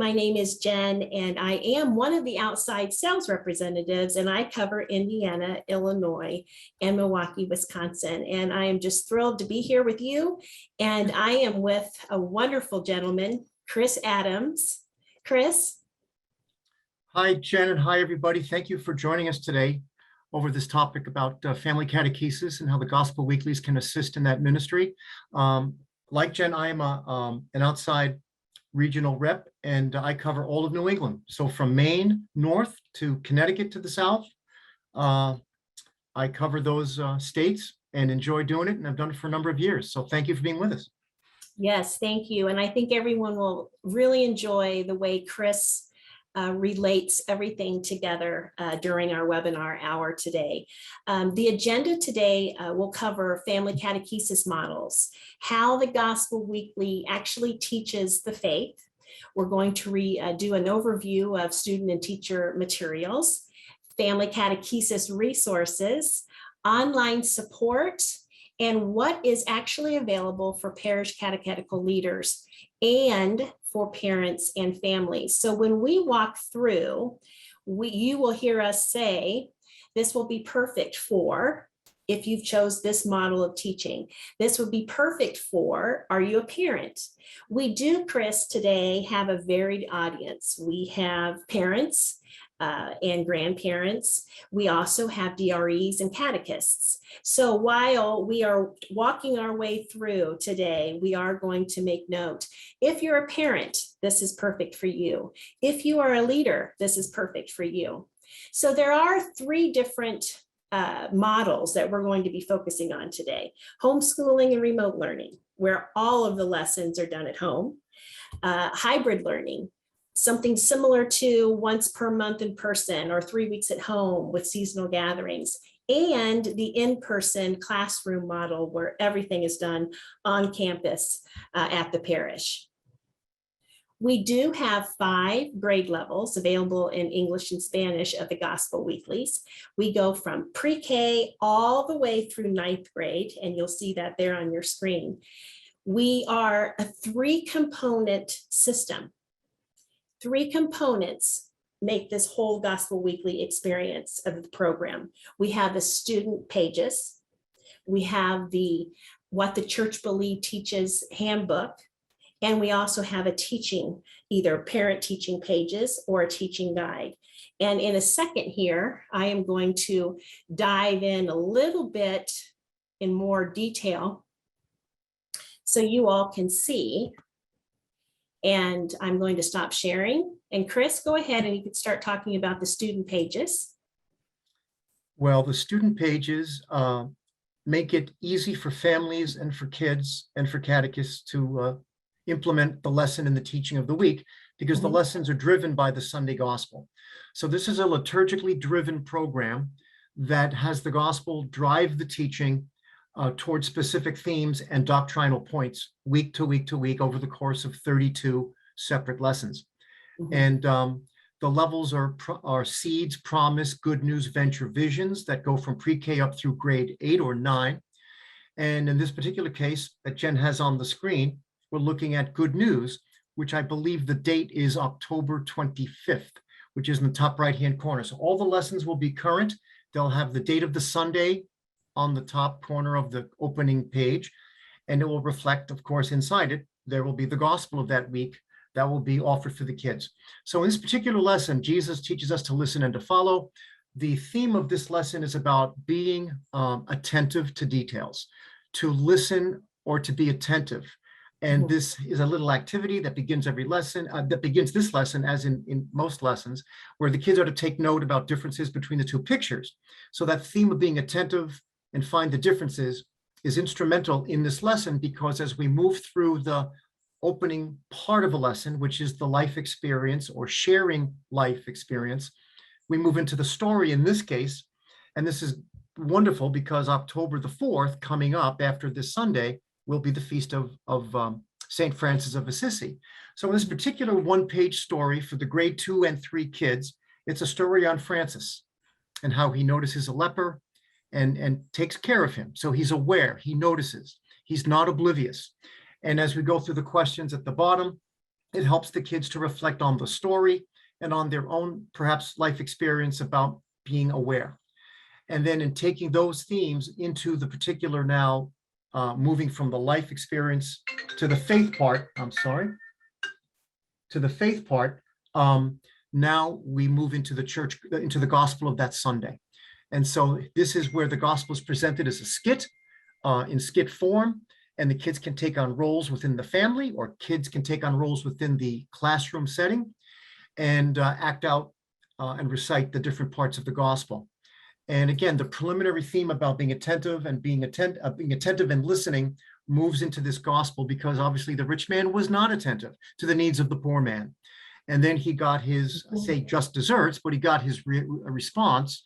my name is Jen, and I am one of the outside sales representatives, and I cover Indiana, Illinois, and Milwaukee, Wisconsin. And I am just thrilled to be here with you. And I am with a wonderful gentleman, Chris Adams. Chris? Hi, Jen, and hi, everybody. Thank you for joining us today over this topic about family catechesis and how the Gospel Weeklies can assist in that ministry. Like Jen, I am an outside regional rep, and I cover all of New England. So from Maine north to Connecticut to the south, I cover those states and enjoy doing it, and I've done it for a number of years. So thank you for being with us. Yes, thank you. And I think everyone will really enjoy the way Chris relates everything together during our webinar hour today. The agenda today will cover family catechesis models, how the Gospel Weekly actually teaches the faith. We're going to do an overview of student and teacher materials, family catechesis resources, online support, and what is actually available for parish catechetical leaders and for parents and families. So when we walk through, you will hear us say, this will be perfect for, if you've chose this model of teaching. This would be perfect for, are you a parent? We do, Chris, today have a varied audience. We have parents and grandparents. We also have DREs and catechists. So while we are walking our way through today, we are going to make note. If you're a parent, this is perfect for you. If you are a leader, this is perfect for you. So there are three different models that we're going to be focusing on today. Homeschooling and remote learning, where all of the lessons are done at home. Hybrid learning, something similar to once per month in person or 3 weeks at home with seasonal gatherings, and the in-person classroom model where everything is done on campus at the parish. We do have 5 grade levels available in English and Spanish of the Gospel Weeklies. We go from pre-K all the way through 9th grade, and you'll see that there on your screen. We are a 3-component system. 3 components make this whole Gospel Weekly experience of the program. We have the student pages. We have the What the Church Believe Teaches handbook. And we also have a teaching, either parent teaching pages or a teaching guide. And in a second here, I am going to dive in a little bit in more detail so you all can see. And I'm going to stop sharing. And Chris, go ahead and you can start talking about the student pages. Well, the student pages make it easy for families and for kids and for catechists to implement the lesson in the teaching of the week, because the lessons are driven by the Sunday gospel. So this is a liturgically driven program that has the gospel drive the teaching towards specific themes and doctrinal points week to week to week over the course of 32 separate lessons. And the levels are seeds, promise, good news, venture, visions that go from pre-K up through grade 8 or 9. And in this particular case that Jen has on the screen, we're looking at good news, which I believe the date is October 25th, which is in the top right-hand corner. So all the lessons will be current. They'll have the date of the Sunday on the top corner of the opening page, and it will reflect, of course, inside it, there will be the gospel of that week that will be offered for the kids. So in this particular lesson, Jesus teaches us to listen and to follow. The theme of this lesson is about being attentive to details, to listen or to be attentive. And this is a little activity that begins every lesson, that begins this lesson, as in most lessons, where the kids are to take note about differences between the 2 pictures. So that theme of being attentive and find the differences is instrumental in this lesson, because as we move through the opening part of a lesson, which is the life experience or sharing life experience, we move into the story in this case. And this is wonderful because October the 4th, coming up after this Sunday, will be the feast of St. Francis of Assisi. So in this particular 1-page story for the grade 2 and 3 kids, it's a story on Francis and how he notices a leper and takes care of him. So he's aware, he notices, he's not oblivious. And as we go through the questions at the bottom, It helps the kids to reflect on the story and on their own, perhaps, life experience about being aware. And then in taking those themes into the particular now, moving from the life experience to the faith part, to the faith part, now we move into the church, into the gospel of that Sunday. And so this is where the gospel is presented as a skit, in skit form, and the kids can take on roles within the family, or kids can take on roles within the classroom setting and act out and recite the different parts of the gospel. And again, the preliminary theme about being attentive and being attentive and listening moves into this gospel, because obviously the rich man was not attentive to the needs of the poor man. And then he got his, say, just desserts, but he got his response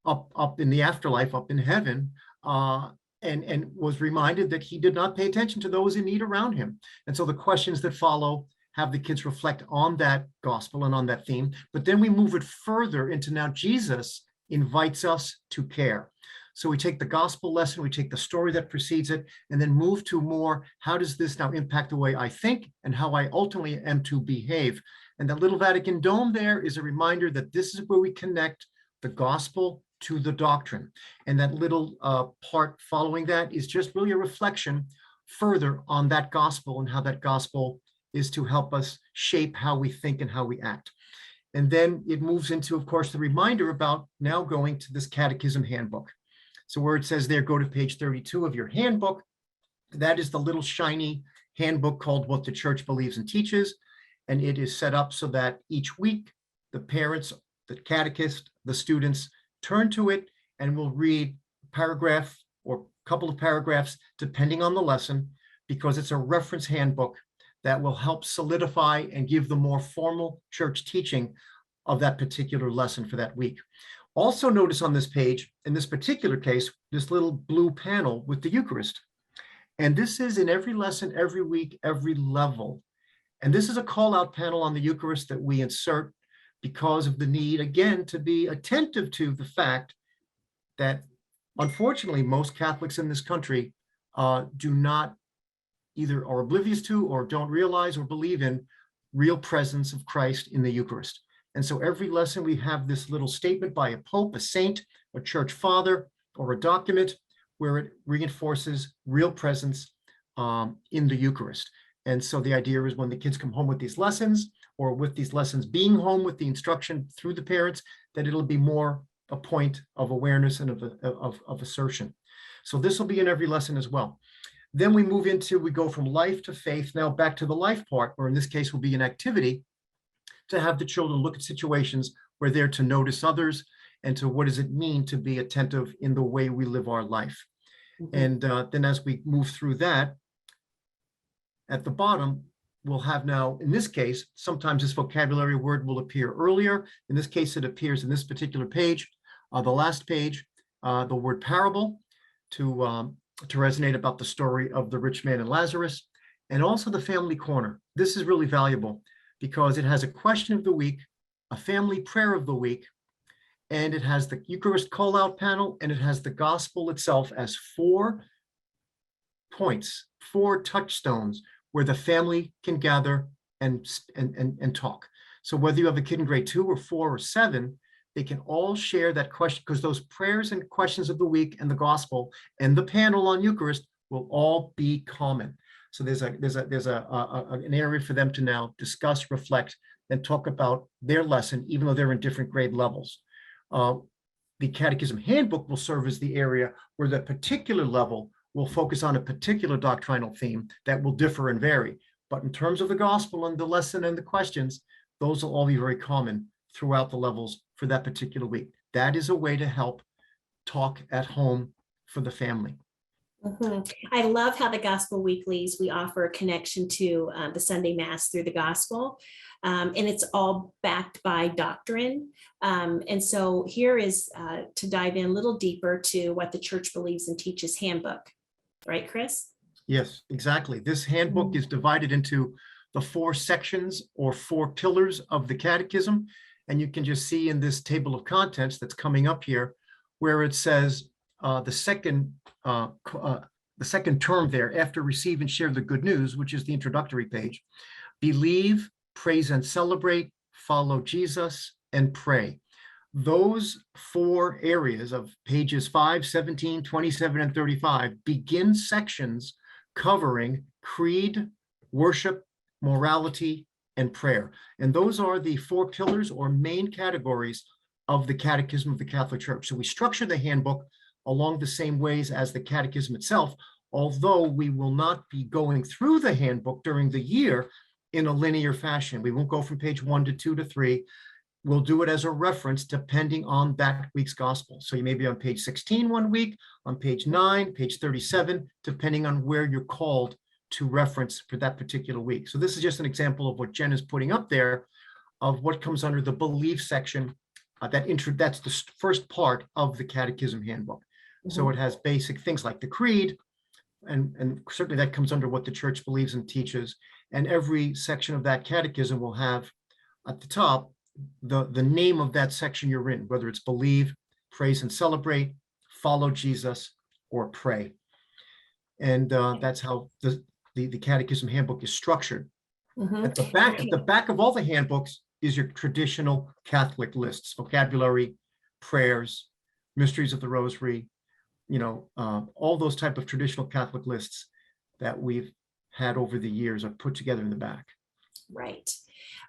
up in the afterlife, up in heaven, and was reminded that he did not pay attention to those in need around him. And so the questions that follow have the kids reflect on that gospel and on that theme. But then we move it further into now Jesus invites us to care. So we take the gospel lesson, we take the story that precedes it, and then move to more, how does this now impact the way I think and how I ultimately am to behave? And that little Vatican dome there is a reminder that this is where we connect the gospel to the doctrine. And that little part following that is just really a reflection further on that gospel and how that gospel is to help us shape how we think and how we act. And then it moves into, of course, the reminder about now going to this catechism handbook. So where it says there, go to page 32 of your handbook, that is the little shiny handbook called What the Church Believes and Teaches. And it is set up so that each week, the parents, the catechist, the students turn to it and will read a paragraph or a couple of paragraphs, depending on the lesson, because it's a reference handbook that will help solidify and give the more formal church teaching of that particular lesson for that week. Also notice on this page, in this particular case, this little blue panel with the Eucharist. And this is in every lesson, every week, every level. And this is a call out panel on the Eucharist that we insert because of the need, again, to be attentive to the fact that, unfortunately, most Catholics in this country do not either are oblivious to or don't realize or believe in real presence of Christ in the Eucharist. And so every lesson we have this little statement by a pope, a saint, a church father, or a document where it reinforces real presence in the Eucharist. And so the idea is when the kids come home with these lessons, or with these lessons being home with the instruction through the parents, that it'll be more a point of awareness and of assertion. So this will be in every lesson as well. Then we move into, we go from life to faith, now back to the life part, or in this case will be an activity to have the children look at situations where they're to notice others and to what does it mean to be attentive in the way we live our life. Mm-hmm. And then as we move through that, at the bottom, we'll have now, in this case, sometimes this vocabulary word will appear earlier. In this case, it appears in this particular page, the last page, the word parable to resonate about the story of the rich man and Lazarus, and also the family corner. This is really valuable because it has a question of the week, a family prayer of the week, and it has the Eucharist call out panel, and it has the gospel itself as 4 points, 4 touchstones where the family can gather and talk. So whether you have a kid in grade 2 or 4 or 7, they can all share that question, because those prayers and questions of the week and the gospel and the panel on Eucharist will all be common. So there's an area for them to now discuss, reflect, and talk about their lesson, even though they're in different grade levels. The Catechism Handbook will serve as the area where that particular level will focus on a particular doctrinal theme that will differ and vary. But in terms of the gospel and the lesson and the questions, those will all be very common throughout the levels for that particular week. That is a way to help talk at home for the family. Mm-hmm. I love how the Gospel Weeklies, we offer a connection to the Sunday Mass through the gospel. And it's all backed by doctrine. And so here is to dive in a little deeper to what the Church Believes and Teaches handbook. Right, Chris? Yes, exactly. This handbook is divided into the 4 sections or 4 pillars of the catechism. And you can just see in this table of contents that's coming up here, where it says the second term there, after receive and share the good news, which is the introductory page, believe, praise and celebrate, follow Jesus, and pray. Those 4 areas of pages 5, 17, 27, and 35 begin sections covering creed, worship, morality, and prayer. And those are the 4 pillars or main categories of the Catechism of the Catholic Church. So we structure the handbook along the same ways as the Catechism itself, although we will not be going through the handbook during the year in a linear fashion. We won't go from page 1 to 2 to 3. We'll do it as a reference depending on that week's gospel. So you may be on page 16 one week, on page 9, page 37, depending on where you're called to reference for that particular week. So this is just an example of what Jen is putting up there of what comes under the belief section. That's the first part of the Catechism handbook. So it has basic things like the creed, and certainly that comes under what the church believes and teaches. And every section of that catechism will have at the top the name of that section you're in, whether it's believe, praise and celebrate, follow Jesus, or pray. And that's how the Catechism handbook is structured. At the back of all the handbooks is your traditional Catholic lists, vocabulary, prayers, mysteries of the Rosary, all those type of traditional Catholic lists that we've had over the years are put together in the back. Right.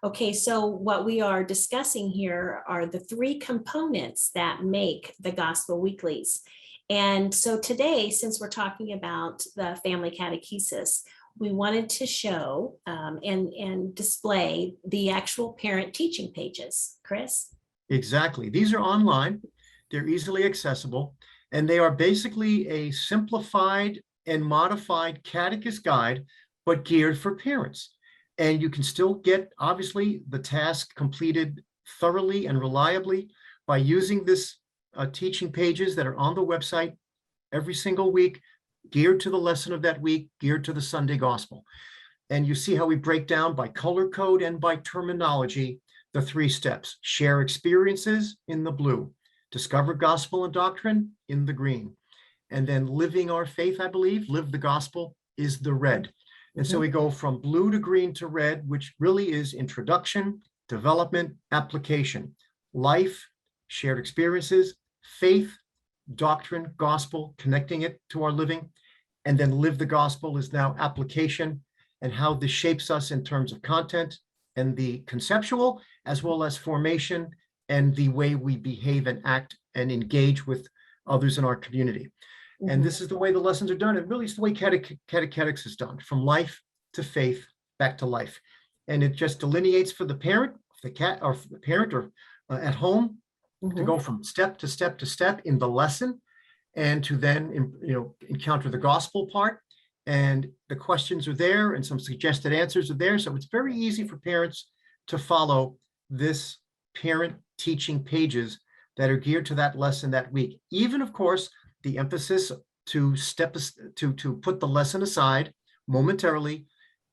Okay, so what we are discussing here are the 3 components that make the Gospel Weeklies. And so today, since we're talking about the family catechesis, we wanted to show and display the actual parent teaching pages. Chris? Exactly. These are online. They're easily accessible, and they are basically a simplified and modified catechist guide, but geared for parents. And you can still get, obviously, the task completed thoroughly and reliably by using this teaching pages that are on the website every single week, geared to the lesson of that week, geared to the Sunday gospel. And you see how we break down by color code and by terminology the 3 steps: share experiences in the blue, discover gospel and doctrine in the green, and then living our faith, I believe, live the gospel, is the red. And so we go from blue to green to red, which really is introduction, development, application, life, shared experiences, faith, doctrine, gospel, connecting it to our living. And then live the gospel is now application and how this shapes us in terms of content and the conceptual, as well as formation and the way we behave and act and engage with others in our community. And this is the way the lessons are done. And really, it's the way catechetics is done, from life to faith, back to life. And it just delineates for the parent, or at home, to go from step to step to step in the lesson, and to then encounter the gospel part. And the questions are there, and some suggested answers are there. So it's very easy for parents to follow this parent teaching pages that are geared to that lesson that week. Even, of course, the emphasis to put the lesson aside momentarily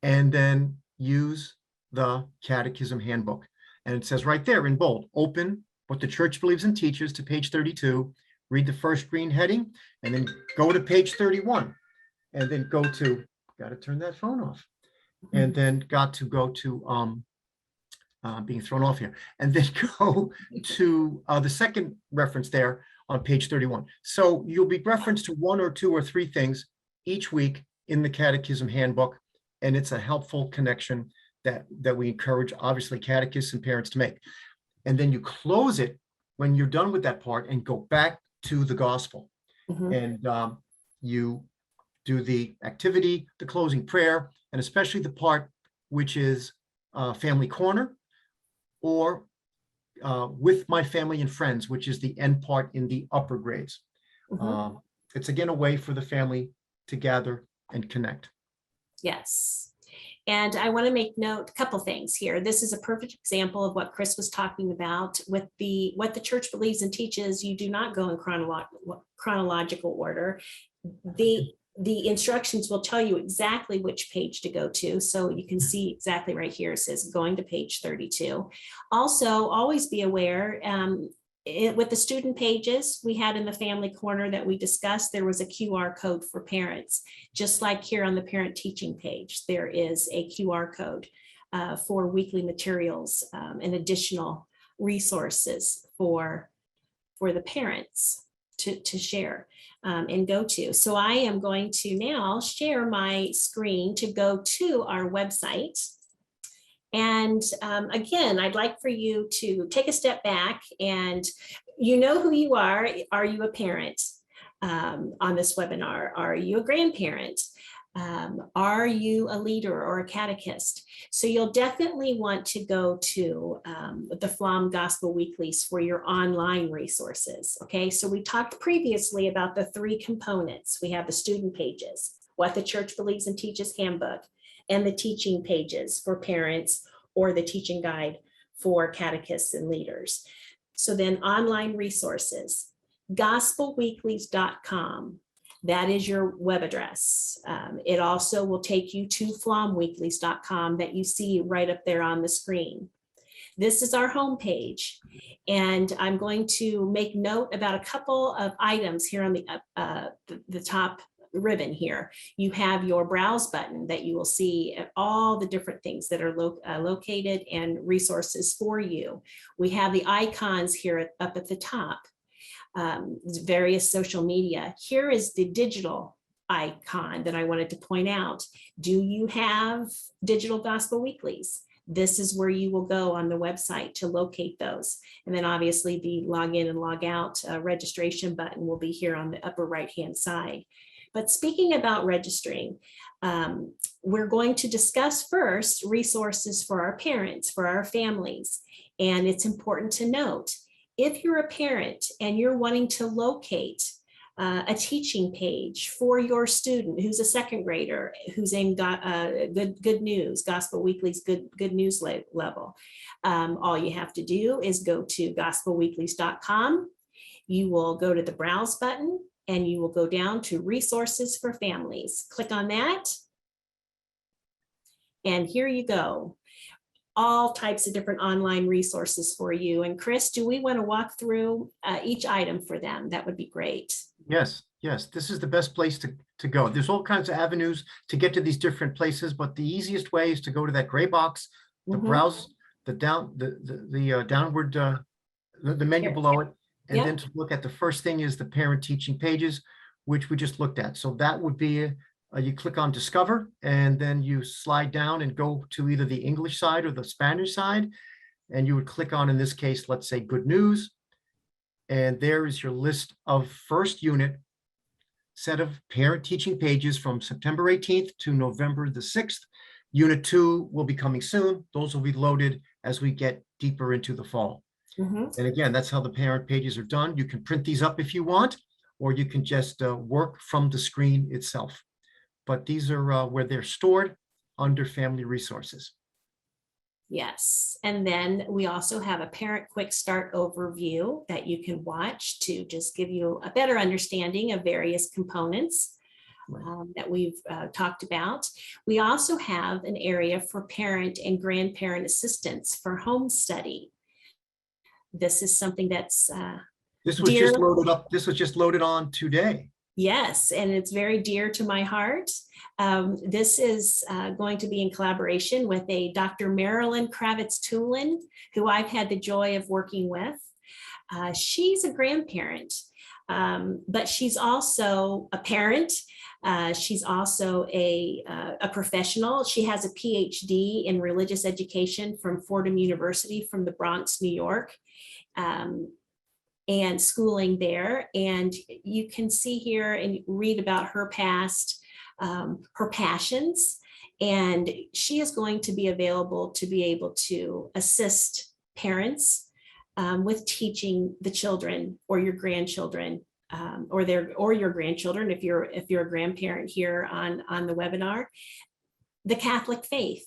and then use the Catechism handbook. And it says right there in bold, open what the church believes and teaches to page 32, read the first green heading, and then go to page 31, and then go to, got to turn that phone off, and then got to go to, being thrown off here, and then go to the second reference there on page 31. So you'll be referenced to 1 or 2 or 3 things each week in the Catechism handbook, and it's a helpful connection that we encourage, obviously, catechists and parents to make. And then you close it when you're done with that part and go back to the gospel. And you do the activity, the closing prayer, and especially the part which is family corner, or with my family and friends, which is the end part in the upper grades. It's again a way for the family to gather and connect. Yes. And I want to make note a couple things here. This is a perfect example of what Chris was talking about with what the church believes and teaches. You do not go in chronological order. The instructions will tell you exactly which page to go to. So you can see exactly right here, it says going to page 32. Also, always be aware, with the student pages we had in the family corner that we discussed, there was a QR code for parents, just like here on the parent teaching page, there is a QR code. for weekly materials and additional resources for the parents to share and go to. So I am going to now share my screen to go to our website. And again, I'd like for you to take a step back, and you know who you are. Are you a parent on this webinar? Are you a grandparent? Are you a leader or a catechist? So you'll definitely want to go to the FLOM Gospel Weeklies for your online resources. Okay, so we talked previously about the 3 components. We have the student pages, What the Church Believes and Teaches Handbook, and the teaching pages for parents, or the teaching guide for catechists and leaders. So then online resources, gospelweeklies.com. That is your web address. It also will take you to flomweeklies.com that you see right up there on the screen. This is our homepage, and I'm going to make note about a couple of items here on the top ribbon here. You have your browse button that you will see all the different things that are located and resources for you. We have the icons here up at the top. Various social media. Here is the digital icon that I wanted to point out. Do you have digital Gospel Weeklies? This is where you will go on the website to locate those. And then obviously the log in and log out registration button will be here on the upper right-hand side. But speaking about registering, we're going to discuss first resources for our parents, for our families. And it's important to note, if you're a parent and you're wanting to locate a teaching page for your student who's a second grader, who's in good news, Gospel Weeklies, good news level, all you have to do is go to gospelweeklies.com. You will go to the browse button and you will go down to resources for families. Click on that. And here you go. All types of different online resources for you. And Chris, do we want to walk through each item for them? That would be great. Yes, yes. This is the best place to go. There's all kinds of avenues to get to these different places, but the easiest way is to go to that gray box, the browse, the downward, the menu Here. below it, and Yep. then to look at the first thing is the parent teaching pages, which we just looked at. So that would be, you click on Discover, and then you slide down and go to either the English side or the Spanish side. And you would click on, in this case, let's say Good News. And there is your list of first unit set of parent teaching pages from September 18th to November the 6th. Unit 2 will be coming soon. Those will be loaded as we get deeper into the fall. And again, that's how the parent pages are done. You can print these up if you want, or you can just work from the screen itself. But these are where they're stored under family resources. Yes, and then we also have a parent quick start overview that you can watch to just give you a better understanding of various components that we've talked about. We also have an area for parent and grandparent assistance for home study. This is something that's this was just loaded up. This was just loaded on today. Yes, and it's very dear to my heart. This is going to be in collaboration with a Dr. Marilyn Kravitz-Tulin, who I've had the joy of working with. She's a grandparent, but she's also a parent. She's also a professional. She has a PhD in religious education from Fordham University from the Bronx, New York. And schooling there. And you can see here and read about her past, her passions. And she is going to be available to be able to assist parents with teaching the children or your grandchildren or your grandchildren, if you're a grandparent here on the webinar, the Catholic faith.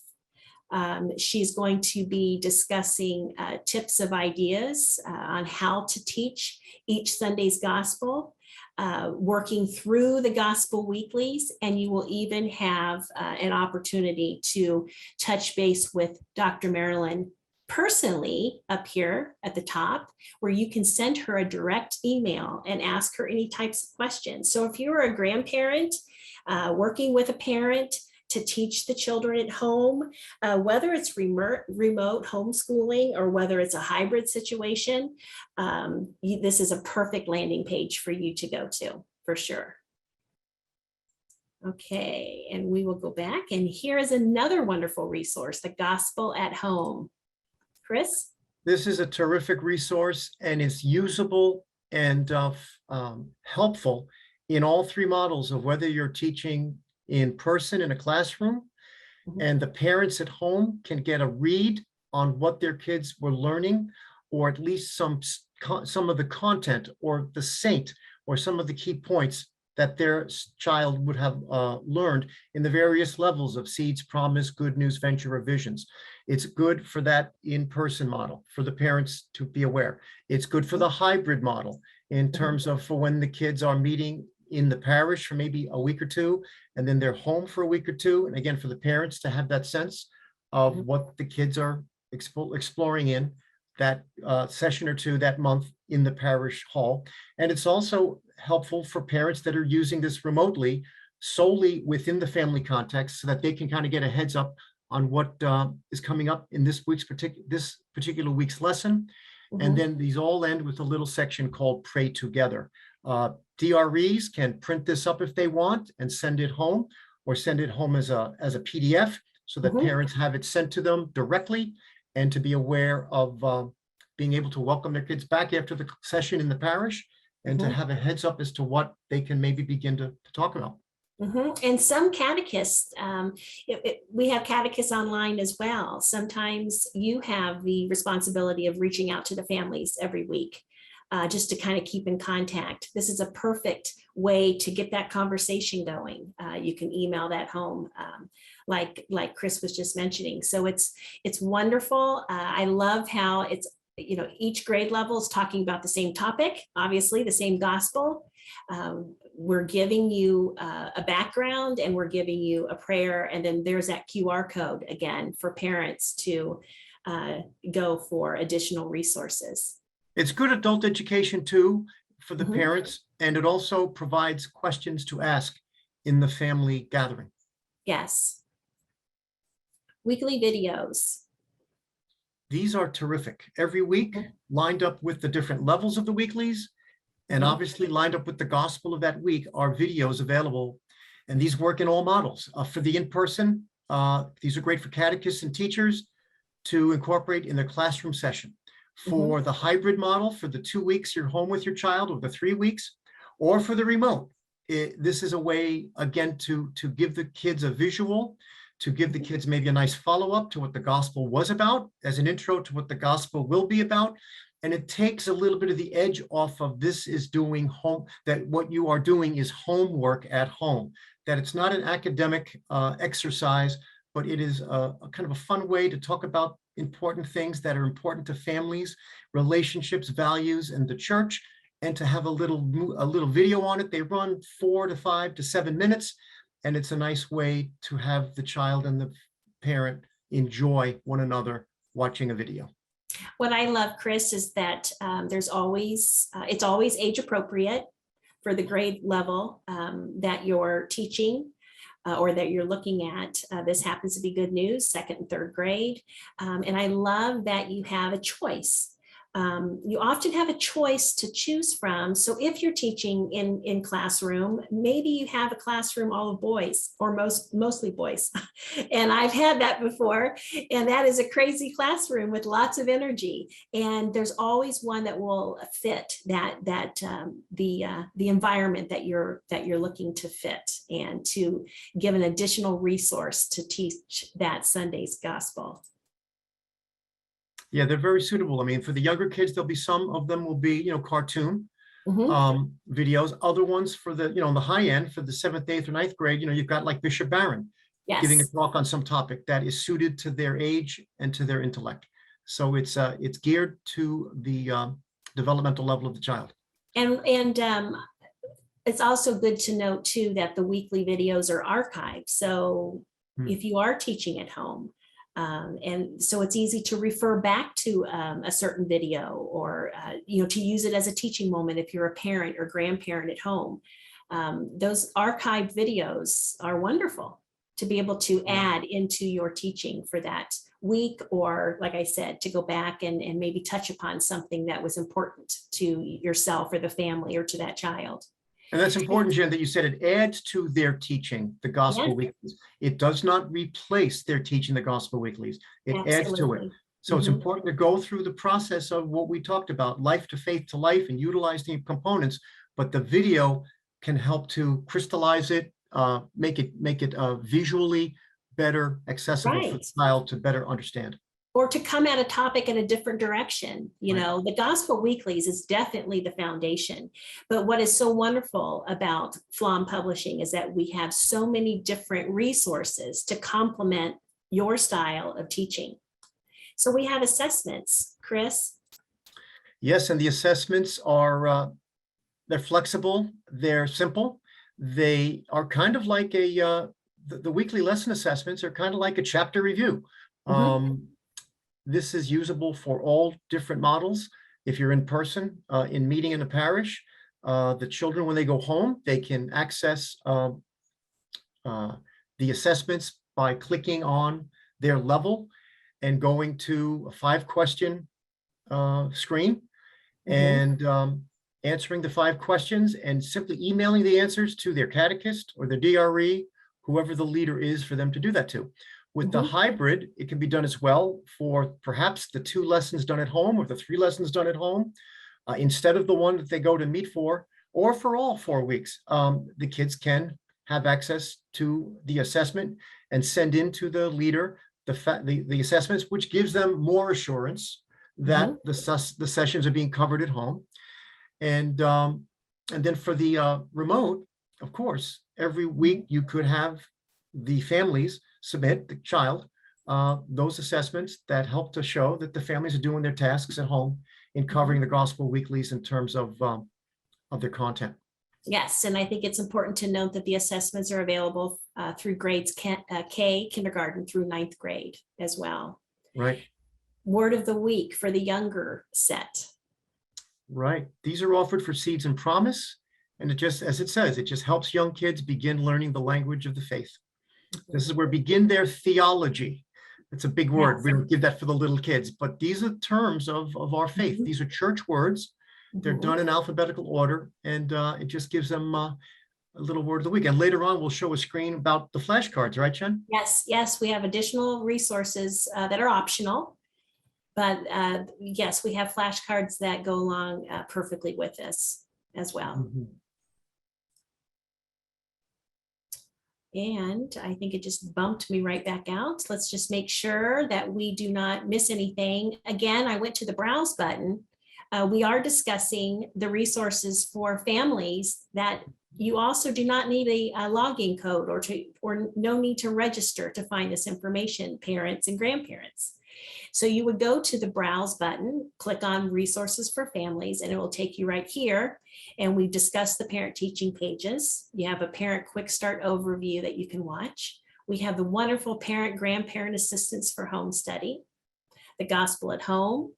She's going to be discussing tips of ideas on how to teach each Sunday's gospel, working through the Gospel Weeklies, and you will even have an opportunity to touch base with Dr. Marilyn personally up here at the top, where you can send her a direct email and ask her any types of questions. So if you're a grandparent working with a parent to teach the children at home, whether it's remote homeschooling or whether it's a hybrid situation, this is a perfect landing page for you to go to, for sure. Okay, and we will go back, and here is another wonderful resource, the Gospel at Home. Chris? This is a terrific resource, and it's usable and helpful in all three models of whether you're teaching in person in a classroom, and the parents at home can get a read on what their kids were learning, or at least some of the content or the saint or some of the key points that their child would have learned in the various levels of seeds, promise, good news, venture, or visions. It's good for that in-person model for the parents to be aware. It's good for the hybrid model in terms of for when the kids are meeting in the parish for maybe a week or two, and then they're home for a week or two. And again, for the parents to have that sense of what the kids are exploring in that session or two that month in the parish hall. And it's also helpful for parents that are using this remotely solely within the family context, so that they can kind of get a heads up on what is coming up in this particular week's lesson. And then these all end with a little section called Pray Together. DREs can print this up if they want and send it home, or send it home as a PDF, so that parents have it sent to them directly, and to be aware of being able to welcome their kids back after the session in the parish, and to have a heads up as to what they can maybe begin to talk about. And some catechists, we have catechists online as well. Sometimes you have the responsibility of reaching out to the families every week, just to kind of keep in contact. This is a perfect way to get that conversation going. You can email that home, like Chris was just mentioning. So it's wonderful. I love how it's, each grade level is talking about the same topic, obviously the same gospel. We're giving you a background, and we're giving you a prayer, and then there's that QR code again for parents to go for additional resources. It's good adult education too for the parents, and it also provides questions to ask in the family gathering. Yes. Weekly videos. These are terrific. Every week, lined up with the different levels of the weeklies, and obviously lined up with the gospel of that week, are videos available. And these work in all models. For the in-person, these are great for catechists and teachers to incorporate in their classroom session. For the hybrid model, for the 2 weeks you're home with your child, or the 3 weeks, or for the remote, this is a way, again, to give the kids a visual, to give the kids maybe a nice follow-up to what the gospel was about, as an intro to what the gospel will be about. And it takes a little bit of the edge off of this is doing home, that what you are doing is homework at home, that it's not an academic exercise, but it is a kind of a fun way to talk about important things that are important to families, relationships, values, and the church, and to have a little video on it. They run 4 to 5 to 7 minutes, and it's a nice way to have the child and the parent enjoy one another watching a video. What I love, Chris, is that it's always age appropriate for the grade level that you're teaching or that you're looking at. This happens to be good news, 2nd and 3rd grade. And I love that you have a choice. You often have a choice to choose from. So if you're teaching in classroom, maybe you have a classroom all of boys, or mostly boys. And I've had that before. And that is a crazy classroom with lots of energy. And there's always one that will fit the environment that you're looking to fit, and to give an additional resource to teach that Sunday's gospel. Yeah, they're very suitable. I mean, for the younger kids, there'll be some of them will be, cartoon videos. Other ones for the, on the high end, for the 7th, 8th, or 9th grade, you've got like Bishop Barron giving a talk on some topic that is suited to their age and to their intellect. So it's geared to the developmental level of the child. And it's also good to note too that the weekly videos are archived. So if you are teaching at home, and so it's easy to refer back to a certain video, or to use it as a teaching moment if you're a parent or grandparent at home. Those archived videos are wonderful. to be able to add into your teaching for that week, or like I said, to go back and maybe touch upon something that was important to yourself or the family or to that child. And that's important, Jen, that you said it adds to their teaching, the Gospel Yes. Weeklies. It does not replace their teaching, the Gospel Weeklies. It adds to it. Absolutely. So it's important to go through the process of what we talked about, life to faith to life, and utilize the components, but the video can help to crystallize it, make it visually better accessible for the child to better understand. Or to come at a topic in a different direction. You Right. know, the Gospel Weeklies is definitely the foundation. But what is so wonderful about Flom Publishing is that we have so many different resources to complement your style of teaching. So we have assessments, Chris. Yes, and the assessments are, they're flexible, they're simple. They are kind of like the weekly lesson assessments are kind of like a chapter review. This is usable for all different models. If you're in person, in meeting in a parish, the children, when they go home, they can access the assessments by clicking on their level and going to a 5-question screen and answering the 5 questions and simply emailing the answers to their catechist or their DRE, whoever the leader is for them to do that to. With the hybrid, it can be done as well for perhaps the 2 lessons done at home or the 3 lessons done at home, instead of the one that they go to meet for, or for all 4 weeks. The kids can have access to the assessment and send in to the leader the assessments, which gives them more assurance that the sessions are being covered at home. And then for the remote, of course, every week you could have the families submit, the child, those assessments that help to show that the families are doing their tasks at home in covering the Gospel Weeklies in terms of their content. Yes, and I think it's important to note that the assessments are available through grades K, kindergarten, through 9th grade as well. Right. Word of the week for the younger set. Right. These are offered for Seeds and Promise. And it just, as it says, it just helps young kids begin learning the language of the faith. This is where begin their theology. It's a big word. We don't give that for the little kids, but these are terms of our faith. These are church words. They're done in alphabetical order, and it just gives them a little word of the week. And later on, we'll show a screen about the flashcards, right, Jen? Yes, we have additional resources that are optional, but yes, we have flashcards that go along perfectly with this as well. And I think it just bumped me right back out. Let's just make sure that we do not miss anything. Again, I went to the browse button. We are discussing the resources for families that you also do not need a login code or no need to register to find this information, parents and grandparents. So you would go to the browse button, click on resources for families, and it will take you right here. And we've discussed the parent teaching pages. You have a parent quick start overview that you can watch. We have the wonderful parent grandparent assistance for home study, the gospel at home,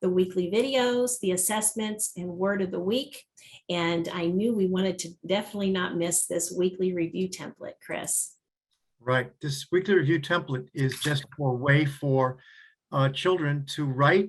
the weekly videos, the assessments, and word of the week. And I knew we wanted to definitely not miss this weekly review template, Chris. Right. This weekly review template is just a way for children to write,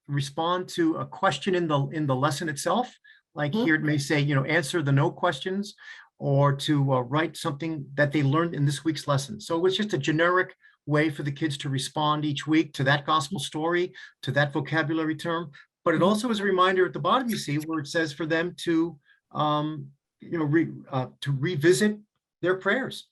respond to a question in the lesson itself. Like here it may say, answer the no questions, or to write something that they learned in this week's lesson. So it's just a generic way for the kids to respond each week to that gospel story, to that vocabulary term. But it also is a reminder at the bottom, you see, where it says for them to, to revisit their prayers.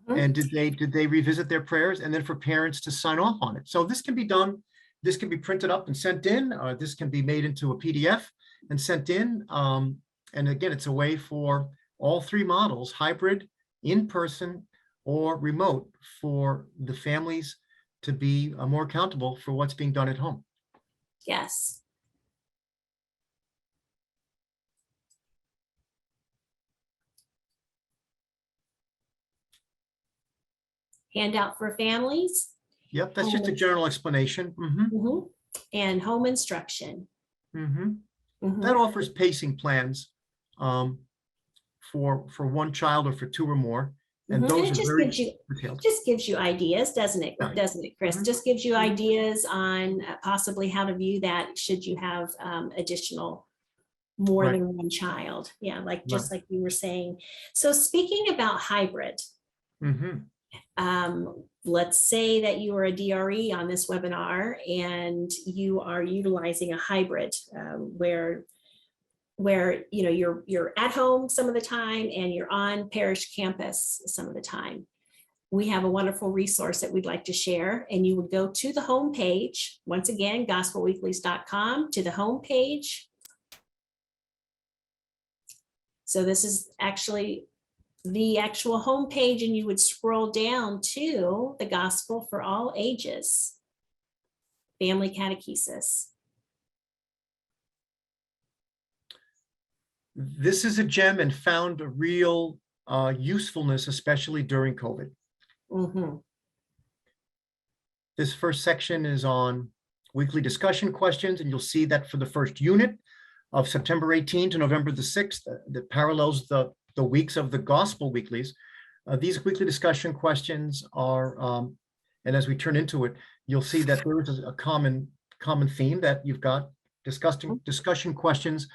And did they revisit their prayers? And then for parents to sign off on it. So this can be done. This can be printed up and sent in. This can be made into a PDF and sent in. And again, it's a way for all 3 models, hybrid, in person, or remote, for the families to be more accountable for what's being done at home. Yes. Handout for families. Yep, that's just a general explanation. And home instruction. That offers pacing plans for one child or for 2 or more. And And those it are just very gives you detailed. ideas, doesn't it? Yeah. Doesn't it, Chris? Mhm. Just gives you ideas on possibly how to view that should you have additional more Right. than one child. Yeah, like just Right. like you were saying. So speaking about hybrid, Mhm. let's say that you are a DRE on this webinar and you are utilizing a hybrid where you know you're at home some of the time and you're on parish campus some of the time. We have a wonderful resource that we'd like to share, and you would go to the home page, once again, gospelweeklies.com, to the home page. So this is actually the actual home page, and you would scroll down to the Gospel for All Ages, Family Catechesis. This is a gem and found a real usefulness, especially during COVID. Mm-hmm. This first section is on weekly discussion questions, and you'll see that for the first unit of September 18 to November the 6th, that parallels the weeks of the Gospel Weeklies. These weekly discussion questions are, and as we turn into it, you'll see that there is a common theme that you've got discussion questions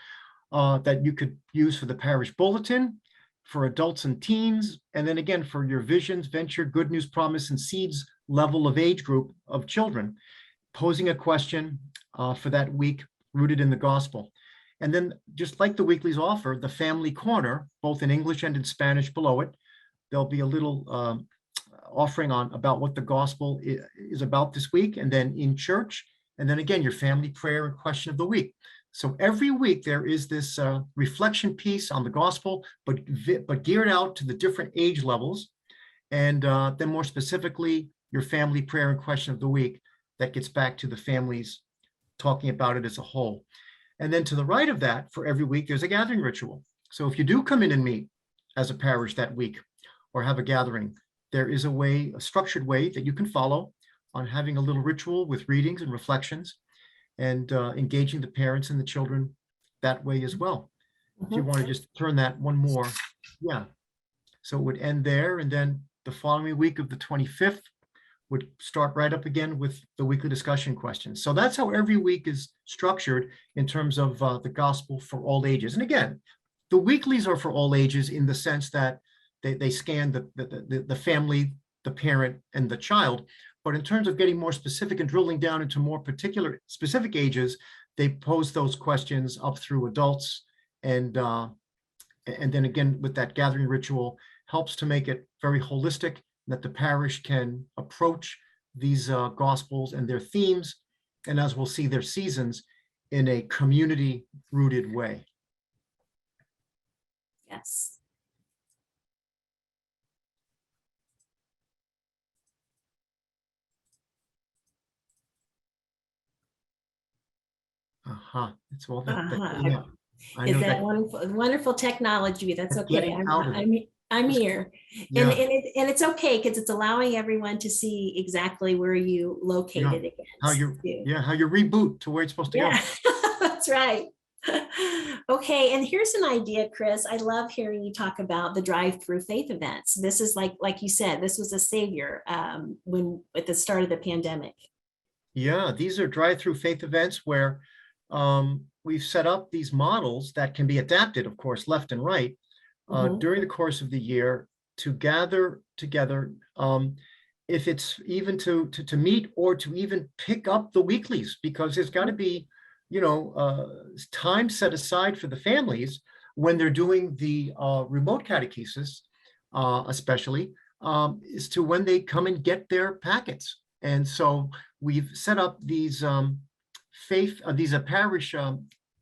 that you could use for the parish bulletin, for adults and teens, and then again for your visions, venture, good news, promise, and seeds level of age group of children, posing a question for that week rooted in the gospel. And then just like the weeklies offer, the family corner, both in English and in Spanish below it, there'll be a little offering on about what the gospel is about this week, and then in church, and then again, your family prayer and question of the week. So every week there is this reflection piece on the gospel, but geared out to the different age levels. And then more specifically, your family prayer and question of the week that gets back to the families talking about it as a whole. And then to the right of that, for every week, there's a gathering ritual. So if you do come in and meet as a parish that week or have a gathering, there is a structured way that you can follow on having a little ritual with readings and reflections, and engaging the parents and the children that way as well. If you want to just turn that one more, yeah. So it would end there, and then the following week of the 25th would start right up again with the weekly discussion questions. So that's how every week is structured in terms of the gospel for all ages. And again, the weeklies are for all ages in the sense that they scan the family, the parent, and the child. But in terms of getting more specific and drilling down into more particular specific ages, they pose those questions up through adults. And then again, with that gathering ritual, helps to make it very holistic, that the parish can approach these gospels and their themes, and as we'll see, their seasons in a community-rooted way. Yes. It's all that Uh-huh. getting out. I Is know that that wonderful technology? That's okay. getting out of it. I'm here. Yeah. And it's okay because it's allowing everyone to see exactly where you located against. How you reboot to where it's supposed to go. Yeah, that's right. Okay, and here's an idea, Chris. I love hearing you talk about the drive-through faith events. This is like you said, this was a savior when at the start of the pandemic. Yeah, these are drive-through faith events where we've set up these models that can be adapted, of course, left and right, during the course of the year to gather together, if it's even to meet or to even pick up the weeklies, because there's got to be, time set aside for the families when they're doing the remote catechesis, especially, as to when they come and get their packets. And so we've set up these these parish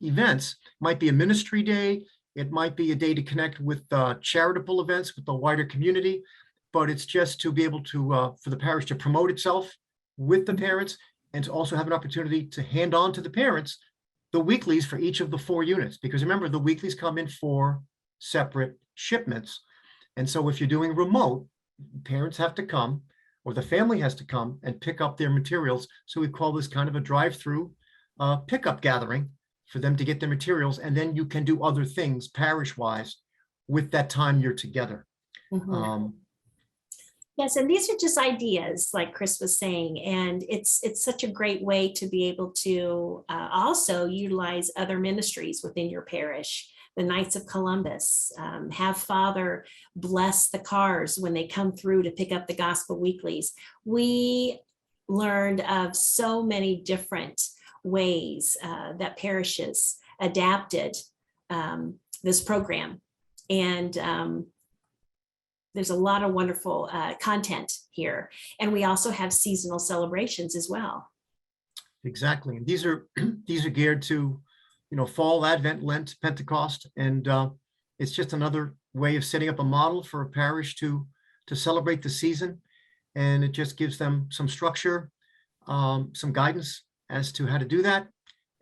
events. Might be a ministry day. It might be a day to connect with charitable events with the wider community, but it's just to be able to, for the parish to promote itself with the parents, and to also have an opportunity to hand on to the parents the weeklies for each of the 4 units. Because remember, the weeklies come in 4 separate shipments. And so if you're doing remote, parents have to come, or the family has to come and pick up their materials. So we call this kind of a drive-through pickup gathering for them to get their materials. And then you can do other things parish-wise with that time you're together. Yes, and these are just ideas, like Chris was saying, and it's such a great way to be able to also utilize other ministries within your parish. The Knights of Columbus, have Father bless the cars when they come through to pick up the Gospel Weeklies. We learned of so many different ways that parishes adapted this program, and there's a lot of wonderful content here. And we also have seasonal celebrations as well. Exactly. And these are geared to, fall, Advent, Lent, Pentecost. And it's just another way of setting up a model for a parish to celebrate the season. And it just gives them some structure, some guidance as to how to do that,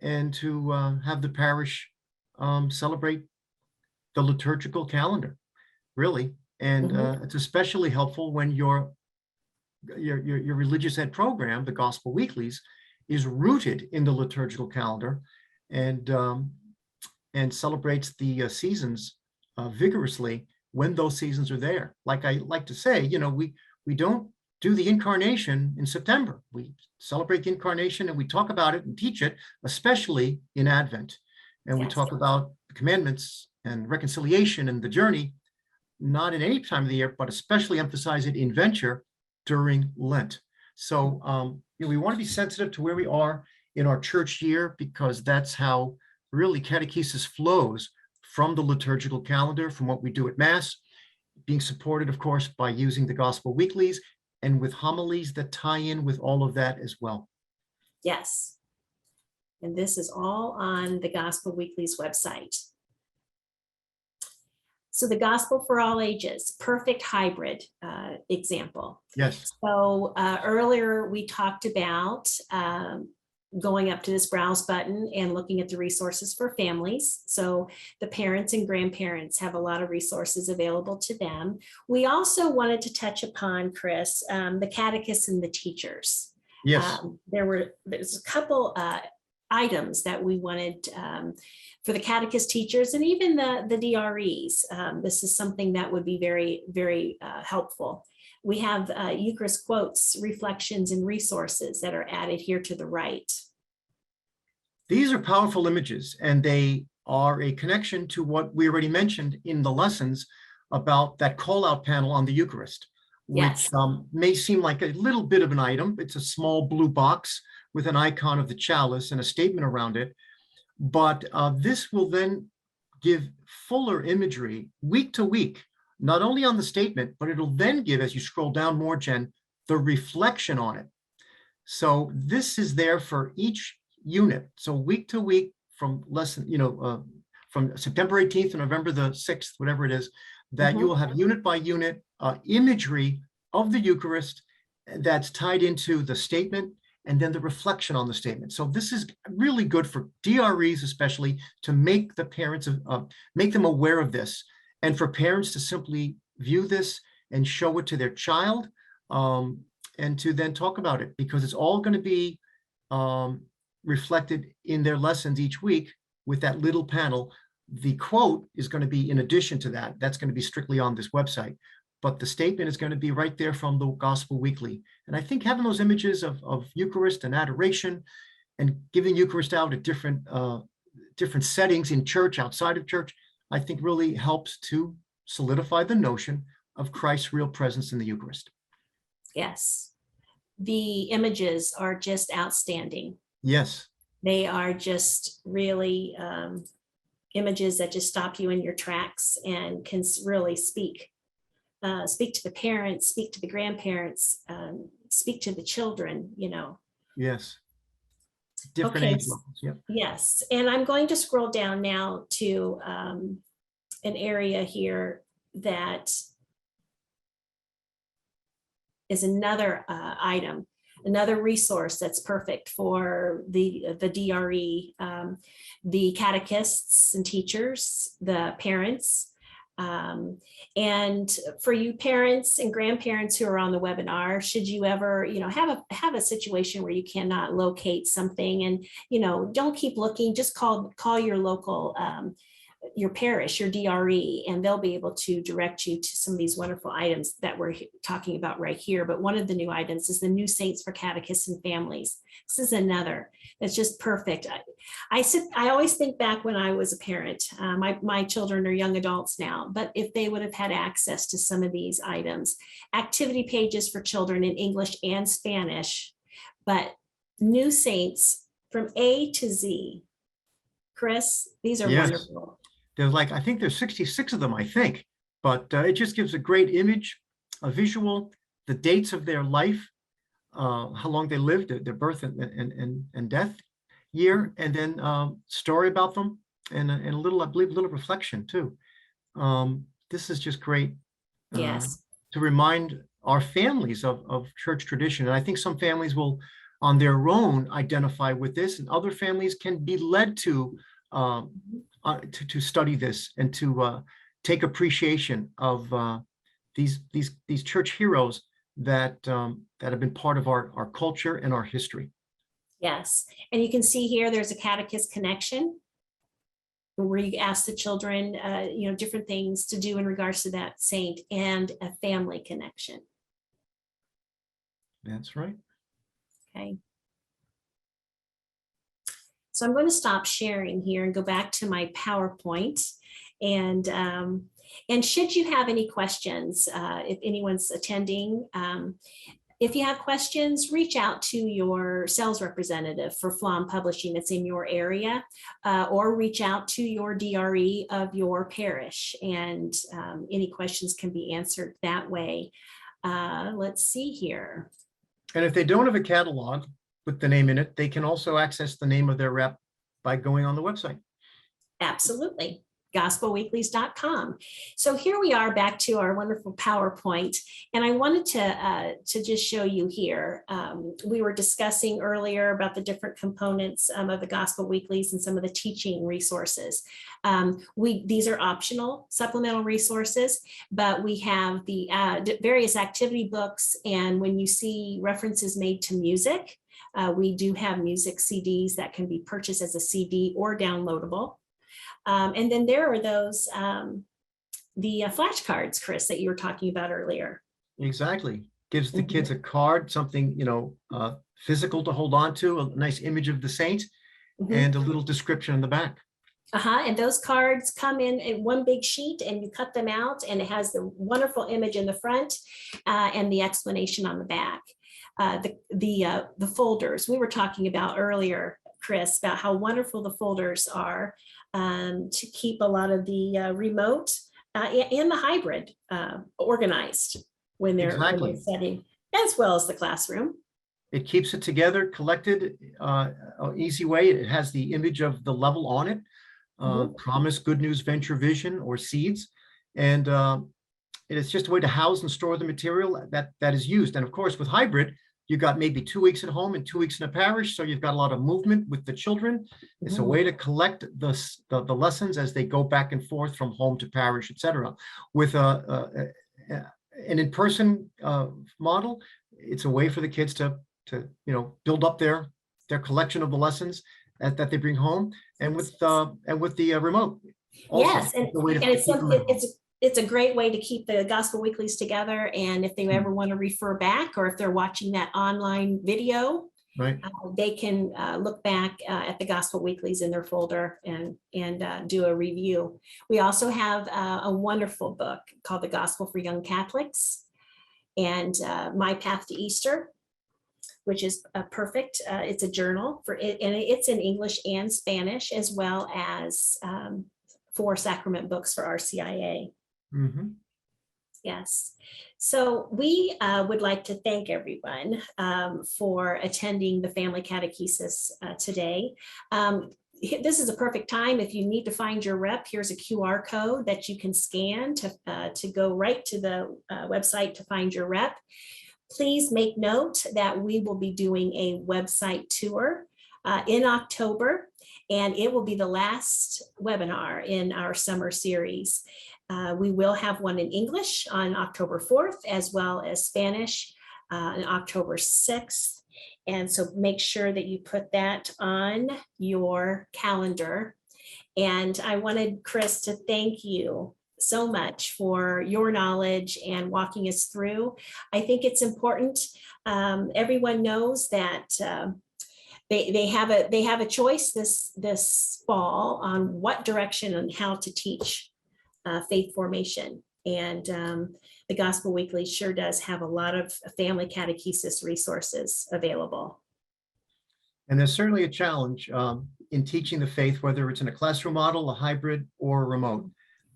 and to have the parish celebrate the liturgical calendar, really. And it's especially helpful when your religious ed program, the Gospel Weeklies, is rooted in the liturgical calendar and celebrates the seasons vigorously when those seasons are there. Like I like to say, we don't do the incarnation in September. We celebrate the incarnation and we talk about it and teach it, especially in Advent. And we talk about the commandments and reconciliation and the journey, not in any time of the year, but especially emphasize it in Venture during Lent. So we want to be sensitive to where we are in our church year, because that's how really catechesis flows from the liturgical calendar, from what we do at Mass, being supported, of course, by using the Gospel Weeklies and with homilies that tie in with all of that as well. Yes. And this is all on the Gospel Weeklies website. So the Gospel for All Ages, perfect hybrid example. Yes. So earlier we talked about going up to this browse button and looking at the resources for families. So the parents and grandparents have a lot of resources available to them. We also wanted to touch upon, Chris, the catechists and the teachers. Yes. There's a couple items that we wanted for the catechist teachers and even the DREs. This is something that would be very, very helpful. We have Eucharist quotes, reflections, and resources that are added here to the right. These are powerful images, and they are a connection to what we already mentioned in the lessons about that call-out panel on the Eucharist, which may seem like a little bit of an item. It's a small blue box with an icon of the chalice and a statement around it. But this will then give fuller imagery week to week, not only on the statement, but it'll then give, as you scroll down more, Jen, the reflection on it. So this is there for each unit. So week to week from lesson, from September 18th to November the 6th, whatever it is, that you will have unit by unit imagery of the Eucharist that's tied into the statement and then the reflection on the statement. So this is really good for DREs, especially, to make the parents, make them aware of this, and for parents to simply view this and show it to their child, and to then talk about it, because it's all going to be reflected in their lessons each week with that little panel. The quote is going to be in addition to that. That's going to be strictly on this website. But the statement is going to be right there from the Gospel Weekly. And I think having those images of Eucharist and adoration and giving Eucharist out at different settings in church, outside of church, I think really helps to solidify the notion of Christ's real presence in the Eucharist. Yes. The images are just outstanding. Yes. They are just really images that just stop you in your tracks and can really speak to the parents, speak to the grandparents, speak to the children, Yes. Different age levels. Yeah. Yes. And I'm going to scroll down now to an area here that is another item, another resource that's perfect for the DRE, the catechists and teachers, the parents. And for you parents and grandparents who are on the webinar, should you ever, have a situation where you cannot locate something, and, don't keep looking, just call your local your parish, your DRE, and they'll be able to direct you to some of these wonderful items that we're talking about right here. But one of the new items is the New Saints for Catechists and Families. This is another that's just perfect. I always think back when I was a parent. My children are young adults now, but if they would have had access to some of these items, activity pages for children in English and Spanish, but New Saints from A to Z. Chris, these are Yes. wonderful. There's like, I think there's 66 of them, I think, but it just gives a great image, a visual, the dates of their life, how long they lived, their birth and death year, and then story about them, and a little, I believe, little reflection too. This is just great Yes. to remind our families of church tradition. And I think some families will, on their own, identify with this, and other families can be led to study this and to take appreciation of these church heroes that have been part of our culture and our history. Yes. And you can see here, there's a catechist connection where you ask the children, different things to do in regards to that saint, and a family connection. That's right. Okay. So I'm going to stop sharing here and go back to my PowerPoint. And should you have any questions, if anyone's attending, if you have questions, reach out to your sales representative for Flom Publishing that's in your area, or reach out to your DRE of your parish, and any questions can be answered that way. Let's see here. And if they don't have a catalog with the name in it, they can also access the name of their rep by going on the website. Absolutely. gospelweeklies.com. So here we are back to our wonderful PowerPoint. And I wanted to just show you here. We were discussing earlier about the different components of the Gospel Weeklies and some of the teaching resources. These are optional supplemental resources, but we have the various activity books. And when you see references made to music, we do have music CDs that can be purchased as a CD or downloadable. And then there are those, the flashcards, Chris, that you were talking about earlier. Exactly. Gives the kids a card, something, physical to hold on to, a nice image of the saint, and a little description in the back. And those cards come in one big sheet, and you cut them out, and it has the wonderful image in the front and the explanation on the back. The folders we were talking about earlier, Chris, about how wonderful the folders are to keep a lot of the remote and the hybrid organized when they're studying, as well as the classroom. It keeps it together, collected, easy way. It has the image of the level on it, promise, good news, venture, vision, or seeds. And it's just a way to house and store the material that is used. And of course, with hybrid, you got maybe 2 weeks at home and 2 weeks in a parish. So you've got a lot of movement with the children. It's a way to collect the lessons as they go back and forth from home to parish, etc. With an in-person model, it's a way for the kids to build up their collection of the lessons that they bring home, and with the remote. Also, yes, and it's a great way to keep the Gospel Weeklies together. And if they ever want to refer back, or if they're watching that online video, right, they can look back at the Gospel Weeklies in their folder and do a review. We also have a wonderful book called The Gospel for Young Catholics, and My Path to Easter, which is perfect. It's a journal for it, and it's in English and Spanish, as well as 4 sacrament books for RCIA. Yes. So we would like to thank everyone for attending the Family Catechesis today. This is a perfect time. If you need to find your rep, here's a QR code that you can scan to go right to the website to find your rep. Please make note that we will be doing a website tour in October, and it will be the last webinar in our summer series. We will have one in English on October 4th, as well as Spanish on October 6th. And so make sure that you put that on your calendar. And I wanted Chris to thank you so much for your knowledge and walking us through. I think it's important. Everyone knows that they have a choice this fall on what direction and how to teach faith formation. And the Gospel Weekly sure does have a lot of family catechesis resources available. And there's certainly a challenge in teaching the faith, whether it's in a classroom model, a hybrid, or remote.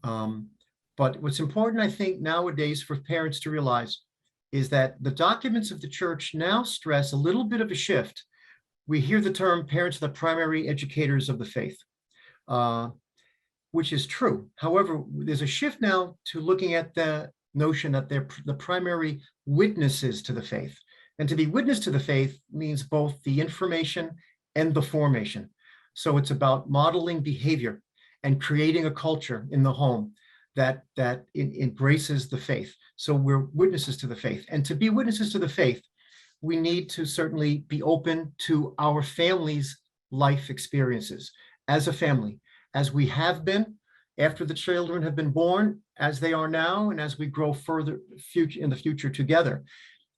But what's important, I think, nowadays for parents to realize is that the documents of the church now stress a little bit of a shift. We hear the term parents are the primary educators of the faith, which is true. However, there's a shift now to looking at the notion that they're the primary witnesses to the faith. And to be witness to the faith means both the information and the formation. So it's about modeling behavior and creating a culture in the home that embraces the faith. So we're witnesses to the faith. And to be witnesses to the faith, we need to certainly be open to our family's life experiences as a family, as we have been after the children have been born, as they are now, and as we grow further in the future together.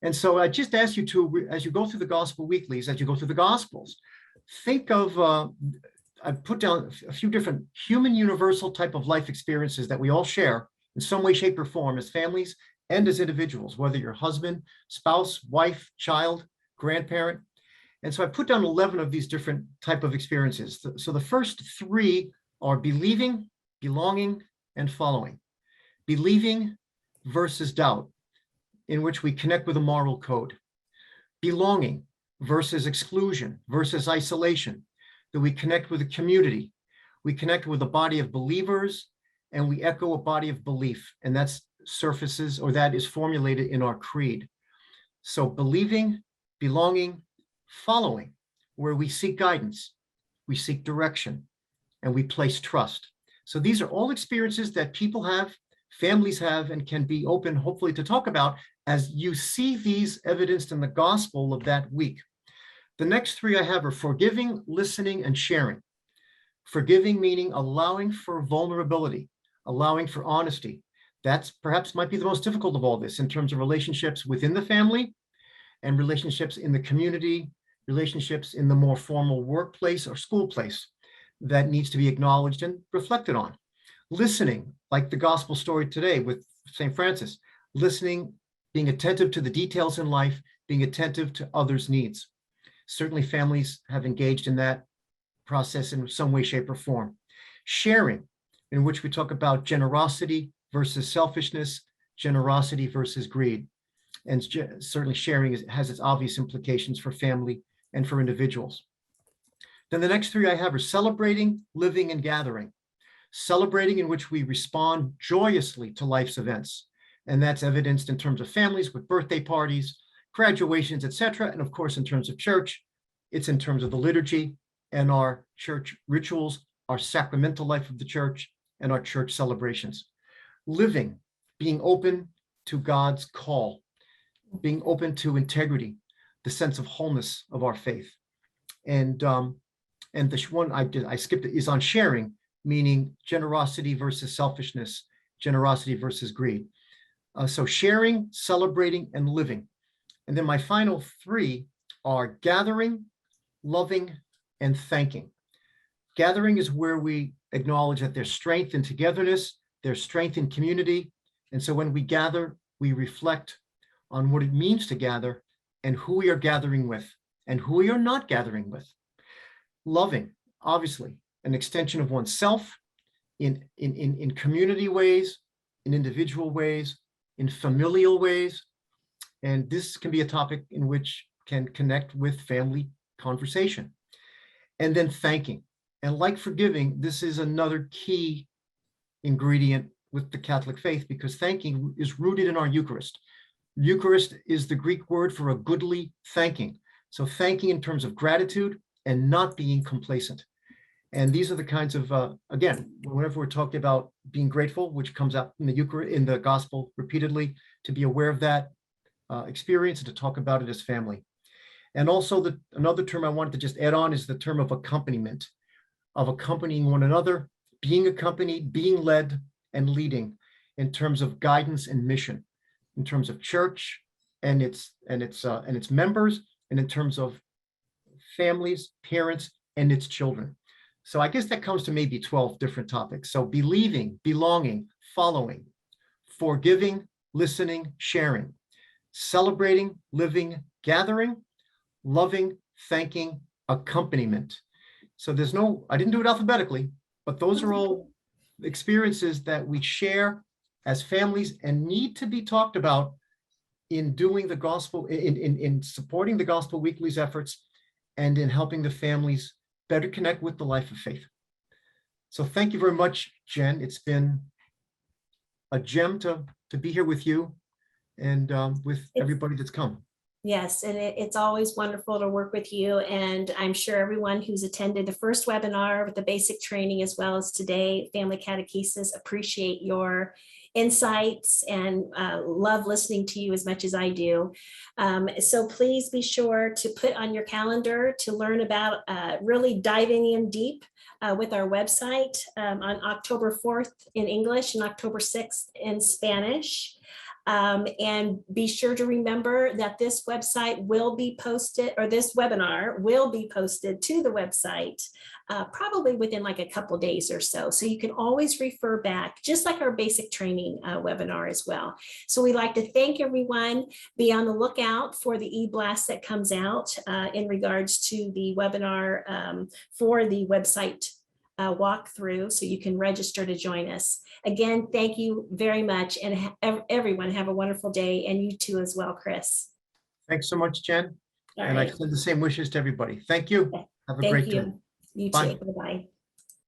And so I just ask you to, as you go through the Gospel Weeklies, as you go through the Gospels, think of, I've put down a few different human universal type of life experiences that we all share in some way, shape, or form as families and as individuals, whether you're husband, spouse, wife, child, grandparent. And so I put down 11 of these different type of experiences. So the first 3 are believing, belonging, and following. Believing versus doubt, in which we connect with a moral code. Belonging versus exclusion versus isolation, that we connect with a community. We connect with a body of believers, and we echo a body of belief, and that's surfaces, or that is formulated in our creed. So believing, belonging, following, where we seek guidance, we seek direction, and we place trust. So these are all experiences that people have, families have, and can be open, hopefully, to talk about as you see these evidenced in the gospel of that week. The next 3 I have are forgiving, listening, and sharing. Forgiving meaning allowing for vulnerability, allowing for honesty. That's perhaps might be the most difficult of all this in terms of relationships within the family and relationships in the community, relationships in the more formal workplace or school place that needs to be acknowledged and reflected on. Listening, like the gospel story today with St. Francis, listening, being attentive to the details in life, being attentive to others' needs. Certainly families have engaged in that process in some way, shape, or form. Sharing, in which we talk about generosity versus selfishness, generosity versus greed. And certainly sharing has its obvious implications for family and for individuals. Then the next 3 I have are celebrating, living, and gathering. Celebrating, in which we respond joyously to life's events. And that's evidenced in terms of families with birthday parties, graduations, etc. And of course, in terms of church, it's in terms of the liturgy and our church rituals, our sacramental life of the church, and our church celebrations. Living, being open to God's call, being open to integrity, the sense of wholeness of our faith. And the one I skipped is on sharing, meaning generosity versus selfishness, generosity versus greed. So sharing, celebrating, and living. And then my final 3 are gathering, loving, and thanking. Gathering is where we acknowledge that there's strength in togetherness, there's strength in community. And so when we gather, we reflect on what it means to gather and who we are gathering with and who we are not gathering with. Loving, obviously, an extension of oneself in community ways, in individual ways, in familial ways. And this can be a topic in which can connect with family conversation. And then thanking. And like forgiving, this is another key ingredient with the Catholic faith, because thanking is rooted in our Eucharist. Eucharist is the Greek word for a goodly thanking. So thanking in terms of gratitude and not being complacent. And these are the kinds of, again, whenever we're talking about being grateful, which comes up in the Eucharist, in the gospel repeatedly, to be aware of that experience and to talk about it as family. And also another term I wanted to just add on is the term of accompaniment. of accompanying one another, being accompanied, being led, and leading in terms of guidance and mission, in terms of church and its members, and in terms of families, parents, and its children. So I guess that comes to maybe 12 different topics. So believing, belonging, following, forgiving, listening, sharing, celebrating, living, gathering, loving, thanking, accompaniment. So there's no, I didn't do it alphabetically, but those are all experiences that we share as families and need to be talked about in doing the gospel, in supporting the Gospel Weeklies efforts and in helping the families better connect with the life of faith. So thank you very much, Jen. It's been a gem to be here with you and with everybody that's come. Yes, and it's always wonderful to work with you. And I'm sure everyone who's attended the first webinar with the basic training as well as today, Family Catechesis, appreciate your insights and love listening to you as much as I do. So please be sure to put on your calendar to learn about really diving in deep with our website on October 4th in English and October 6th in Spanish. And be sure to remember that this website will be posted, or this webinar will be posted to the website probably within like a couple days or so. So you can always refer back, just like our basic training webinar as well. So we'd like to thank everyone. Be on the lookout for the e-blast that comes out in regards to the webinar for the website walkthrough, so you can register to join us. Again, thank you very much, and everyone have a wonderful day, and you too as well, Chris. Thanks so much, Jen. All and right. I extend the same wishes to everybody. Thank you. Have a Thank great you. day. You Bye. too. Bye-bye.